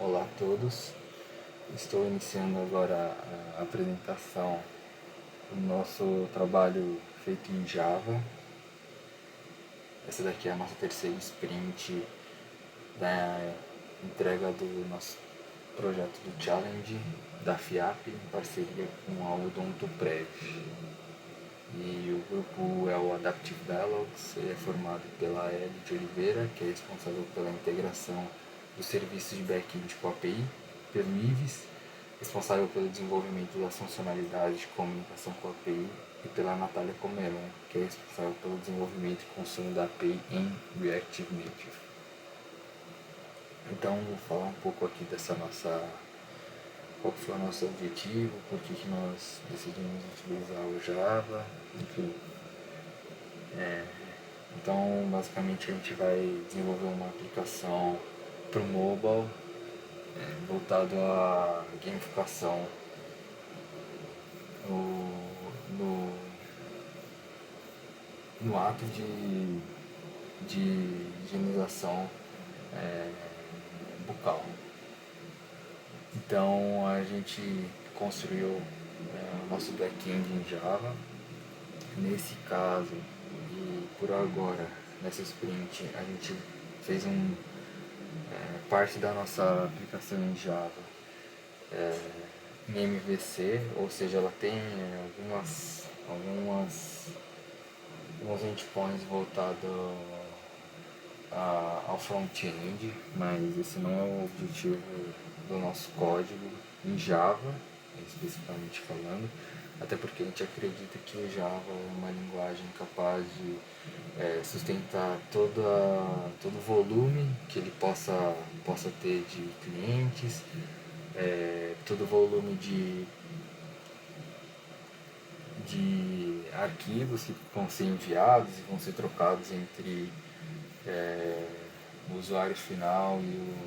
Olá a todos, estou iniciando agora a apresentação do nosso trabalho feito em Java. Essa daqui é a nossa terceira sprint da entrega do nosso projeto do Challenge da FIAP em parceria com a Odonto Prev. E o grupo é o Adaptive Dialogues, ele é formado pela Eli de Oliveira, que é responsável pela integração do serviço de back-end com a API, pelo Ives, responsável pelo desenvolvimento das funcionalidades de comunicação com a API, e pela Natália Comeron, que é responsável pelo desenvolvimento e consumo da API em Reactive Native. Então, vou falar um pouco aqui qual foi o nosso objetivo, por que nós decidimos utilizar o Java, enfim. Então, basicamente, a gente vai desenvolver uma aplicação para o mobile, voltado à gamificação no, no ato de higienização bucal. Então, a gente construiu o nosso back-end em Java. Nesse caso, e por agora, nessa sprint, a gente fez parte da nossa aplicação em Java em MVC, ou seja, ela tem alguns endpoints voltados ao front-end, mas esse não é o objetivo do nosso código em Java, especificamente falando, até porque a gente acredita que o Java é uma linguagem capaz de sustentar todo o volume que ele possa ter de clientes, todo o volume de arquivos que vão ser enviados e vão ser trocados entre o usuário final e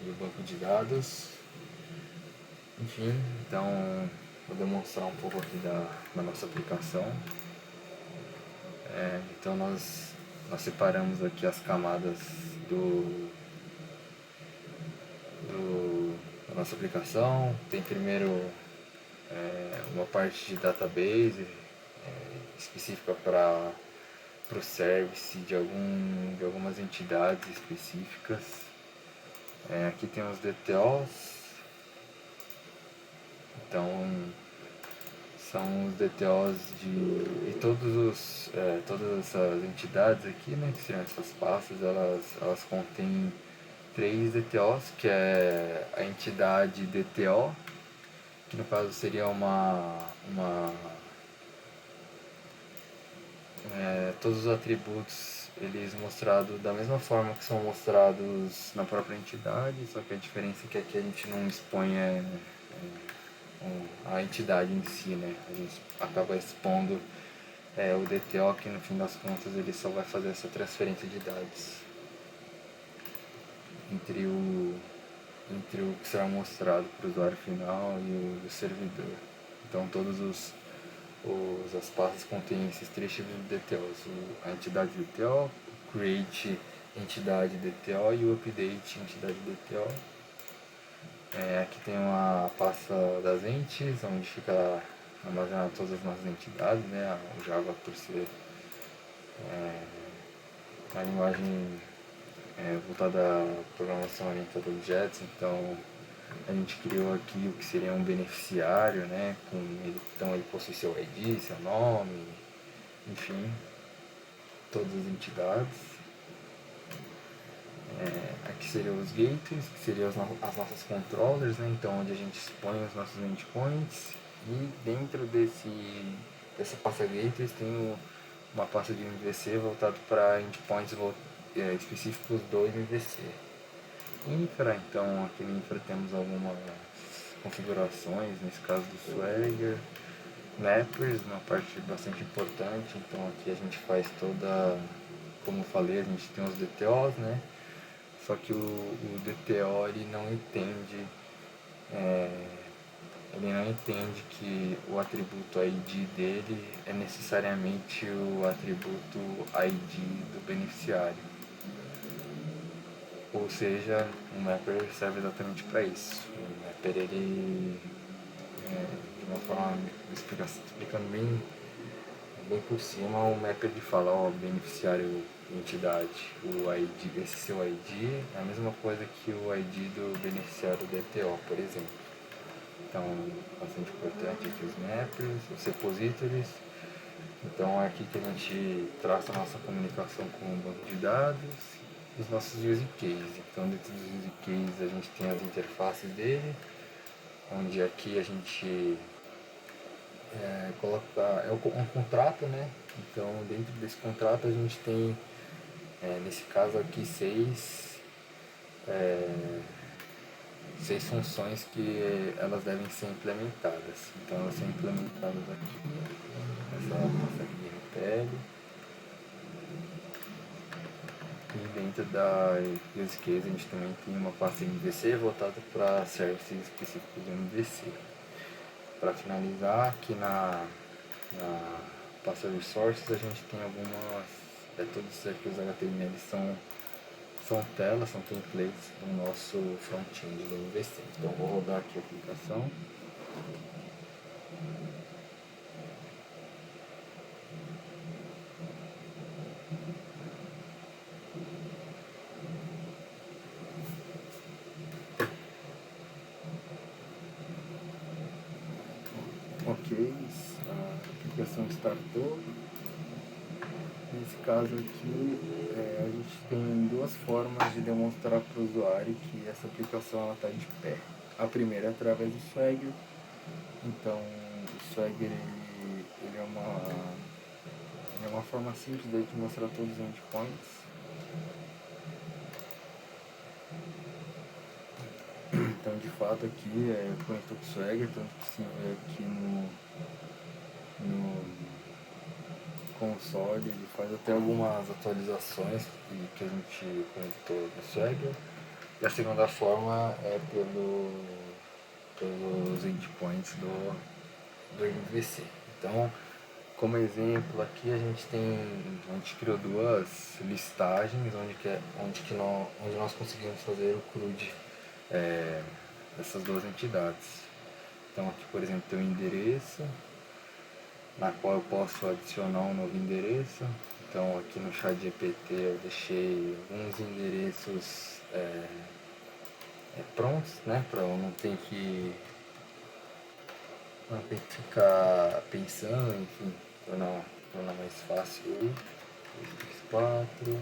o banco de dados. Enfim, então vou demonstrar um pouco aqui da nossa aplicação. Então nós separamos aqui as camadas da nossa aplicação. Tem primeiro uma parte de database específica para o service de algumas entidades específicas. Aqui tem os DTOs. Então são os DTOs de todas essas entidades aqui, né, que seriam essas pastas, elas contêm 3 DTOs, que é a entidade DTO, que no caso seria todos os atributos eles mostrados da mesma forma que são mostrados na própria entidade, só que a diferença é que aqui a gente não expõe a entidade em si, né? A gente acaba expondo o DTO, que no fim das contas ele só vai fazer essa transferência de dados entre o que será mostrado para o usuário final e o servidor. Então todos as pastas contêm esses 3 tipos de DTOs: a entidade DTO, o create entidade DTO e o update entidade DTO. Aqui tem uma pasta das entes, onde fica armazenado todas as nossas entidades, né? O Java, por ser uma linguagem voltada à programação orientada a objetos, então a gente criou aqui o que seria um beneficiário, né? Então ele possui seu ID, seu nome, enfim, todas as entidades. Aqui seriam os gateways, que seriam as nossas controllers, né? Então onde a gente expõe os nossos endpoints, e dentro dessa pasta gateways tem uma pasta de MVC voltado para endpoints específicos do MVC. Infra, então aqui no Infra temos algumas configurações, nesse caso do Swagger, Mappers, uma parte bastante importante. Então aqui a gente faz como eu falei, a gente tem os DTOs, né? Só que o DTO ele não entende que o atributo ID dele é necessariamente o atributo ID do beneficiário. Ou seja, o Mapper serve exatamente para isso. O Mapper, ele, de uma forma, explicando bem por cima, o Mapper ele fala, ó, beneficiário entidade, o ID, esse seu ID é a mesma coisa que o ID do beneficiário do ETO, por exemplo. Então, bastante importante aqui os mappers, os repositories. Então é aqui que a gente traça a nossa comunicação com o banco de dados e os nossos use cases. Então dentro dos use cases a gente tem as interfaces dele, onde aqui a gente coloca um contrato, né? Então dentro desse contrato a gente tem, nesse caso aqui, seis funções que elas devem ser implementadas. Então elas são implementadas aqui, nessa nossa GRPL. E dentro da use case a gente também tem uma pasta MVC voltada para services específicos do MVC. Para finalizar, aqui na pasta resources a gente tem algumas, todos os arquivos HTML são telas, são templates do nosso front-end do MVC. Então vou rodar aqui a aplicação. Ok, a aplicação startou. Nesse caso aqui, a gente tem duas formas de demonstrar para o usuário que essa aplicação está de pé. A primeira é através do Swagger. Então, o Swagger ele é uma forma simples de mostrar todos os endpoints. Então, de fato, aqui conectou com o Swagger, tanto que se vê aqui no console, ele faz até algumas atualizações que a gente conectou no Swagger. E a segunda forma é pelos endpoints do MVC. Então, como exemplo, aqui a gente criou duas listagens onde nós conseguimos fazer o CRUD dessas duas entidades. Então aqui, por exemplo, tem o endereço, na qual eu posso adicionar um novo endereço. Então aqui no ChatGPT eu deixei alguns endereços prontos, né, para eu não ter que ficar pensando, enfim, tornar mais fácil. 2, 3, 4.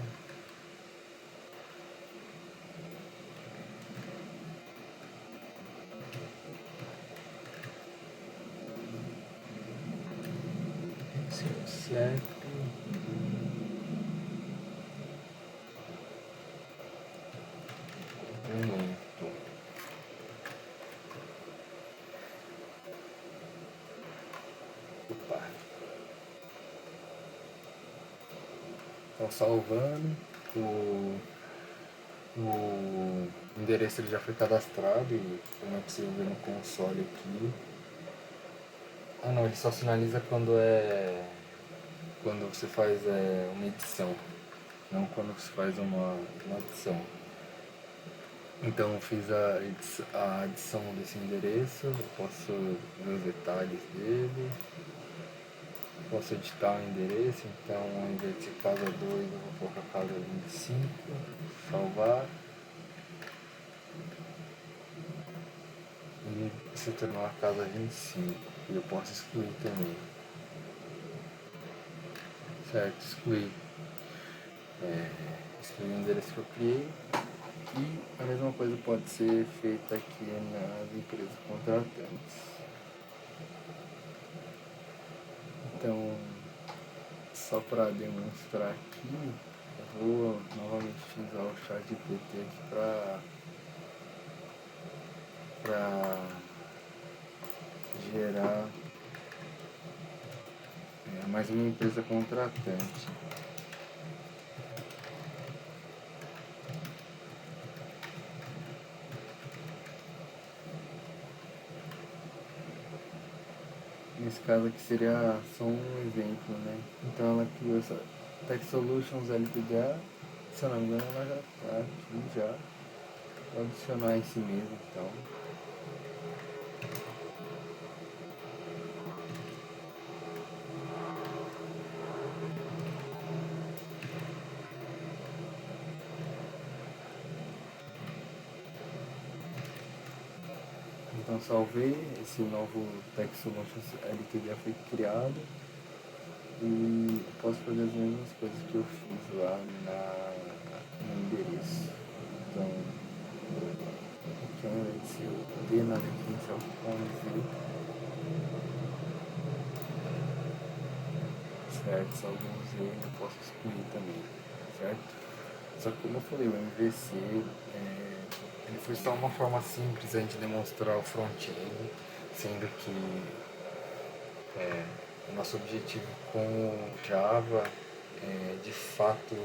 CEP. Momento. Opa. Então salvando. O endereço ele já foi cadastrado e como é possível ver no console aqui. Ah não, ele só sinaliza quando você faz uma edição, não quando você faz uma adição. Então eu fiz a adição desse endereço, eu posso ver os detalhes dele, posso editar o endereço, então ao invés de ser casa 2 eu vou colocar casa 25, salvar. E se tornou a casa 25 e eu posso excluir também. Certo, excluir o endereço que eu criei. E a mesma coisa pode ser feita aqui nas empresas contratantes. Então, só para demonstrar aqui, eu vou novamente utilizar o ChatGPT aqui para gerar mais uma empresa contratante. Nesse caso aqui seria só um exemplo, né? Então ela criou essa Tech Solutions LTDA Se eu não me engano, ela já tá aqui já. Vou adicionar esse mesmo, então. Então salvei, esse novo TextLaunch LT já foi criado e eu posso fazer as mesmas coisas que eu fiz lá no endereço. Então, aqui ao invés de ser o D na letra inicial com Z, certo? Se algum Z eu posso excluir também, certo? Só que como eu falei, o MVC ele foi só uma forma simples de demonstrar o front-end, sendo que o nosso objetivo com o Java é de fato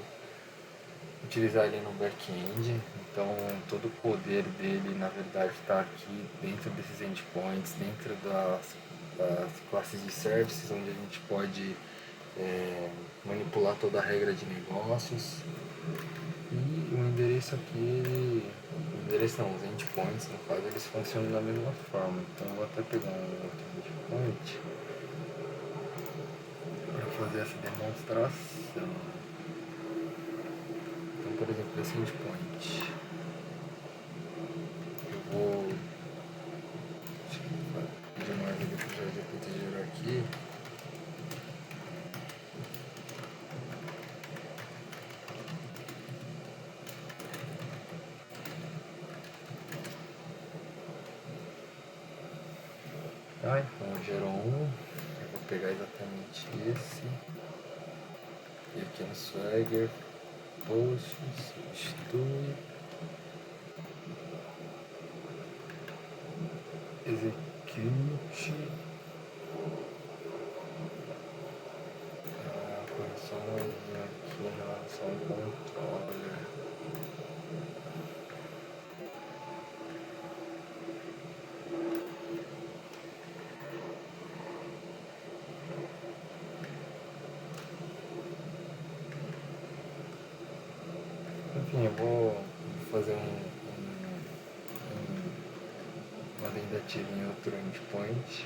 utilizar ele no back-end, então todo o poder dele na verdade está aqui dentro desses endpoints, dentro das classes de services, onde a gente pode manipular toda a regra de negócios. E o endereço aqui, o endereço não, os endpoints no caso, eles funcionam da mesma forma, então eu vou até pegar um outro endpoint para fazer essa demonstração. Então, por exemplo, esse endpoint, eu vou pedir uma ajuda para o GPT gerar aqui. Tá, então gerou um, eu vou pegar exatamente esse, e aqui no Swagger, post, substitui, execute, correção aqui em relação ao controller. Enfim, eu vou fazer uma tentativa em outro endpoint.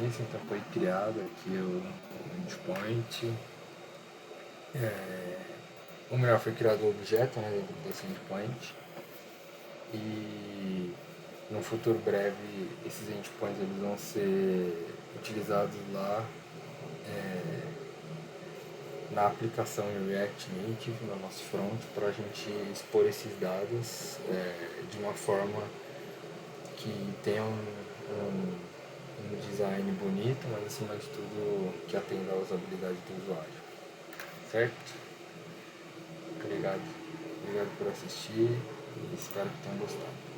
Isso, então foi criado aqui o endpoint. Ou melhor, foi criado o objeto dentro desse endpoint. E no futuro breve esses endpoints eles vão ser utilizados lá na aplicação em React Native, no nosso front, para a gente expor esses dados de uma forma que tenha um design bonito, mas acima de tudo que atenda à usabilidade do usuário. Certo? Obrigado por assistir e espero que tenham gostado.